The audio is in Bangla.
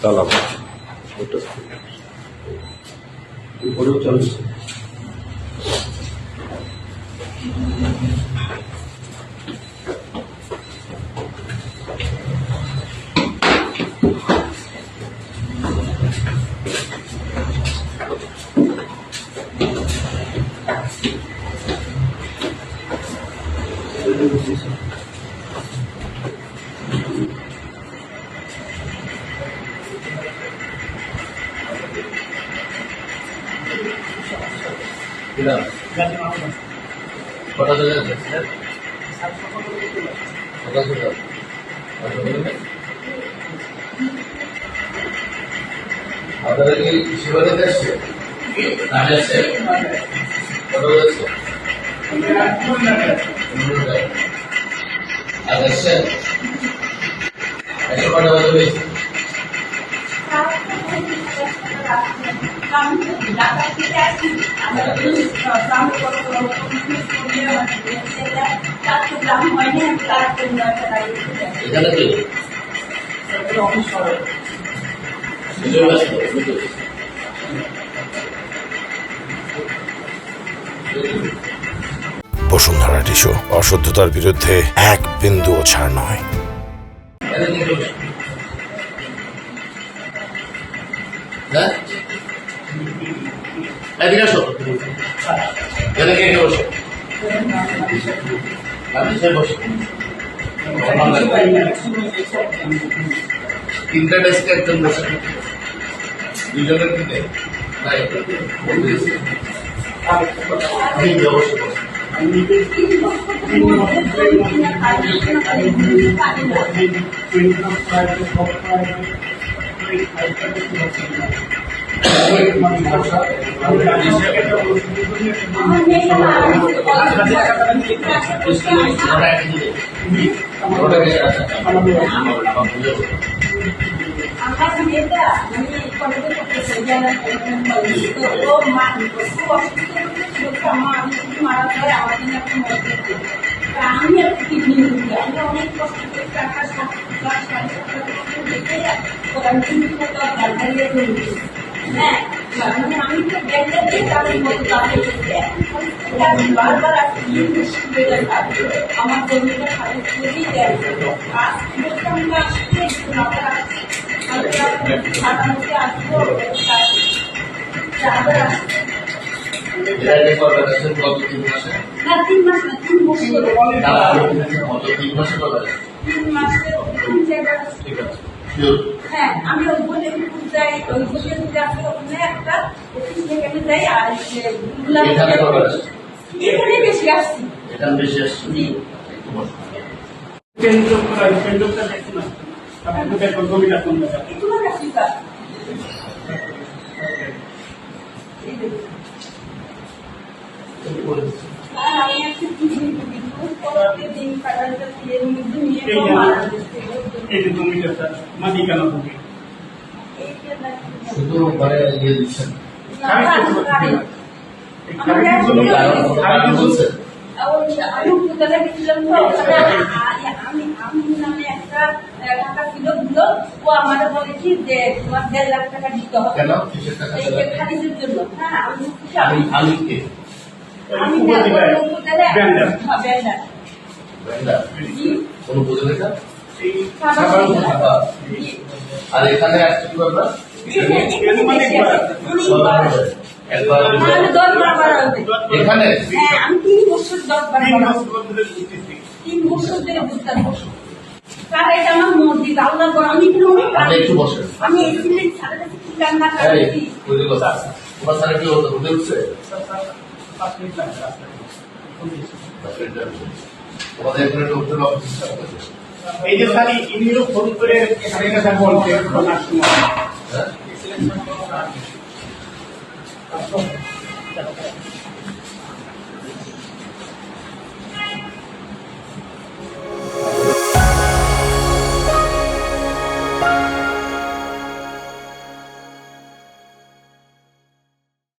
তালা উপরেও চলছে। আপনারা কি শিবানীতে আসছে নামে আসছে কত বলেছে আজ আসছেন একশো কটা বাজে হয়েছে এখানে কি বসুন্ধরা টিস্যু অশুদ্ধতার বিরুদ্ধে এক বিন্দুও ছাড় নয়। তিনটা ডেস্কে একজন বসে দুজনের কিনে আমি অনেক কষ্ট করে টাকা আমি তো বারবার আমার জমিটা খালি করেই দেয় আসবো না 3 মাস না 3 বছর 3 মাসে হ্যাঁ আমি ওই বলে যাই ওই বলে ওখানে একটা অফিস থেকে আমি যাই আর এখানে বেশি আসছি তোমার কাছে আমি একটা দিন কাটাতে নিয়ে শুধু ঘরে দিয়ে দিচ্ছেন আমি উপজেলা গেছিলাম তো আমি নামে একটা টাকা ছিল দিল ও আমাদের বলেছি যে তোমার 1.5 লাখ টাকা দিতে হবে খারিজের জন্য। হ্যাঁ আমি আর এখানে আসতে পারবা এখানে আমি 3 বছর 10 বার 3 বছর ধরে বুঝতাম কার এটা আমার মসজিদ আল্লাহ আমি একটু বসে আমি এখানে সারা রান্না করি তোমার সারা কি হতে উঠছে তোমাদের এখানে উঠতে এই যে স্যার ইনিও ফোন করে স্যারের কাছে বলছে শোনার সময়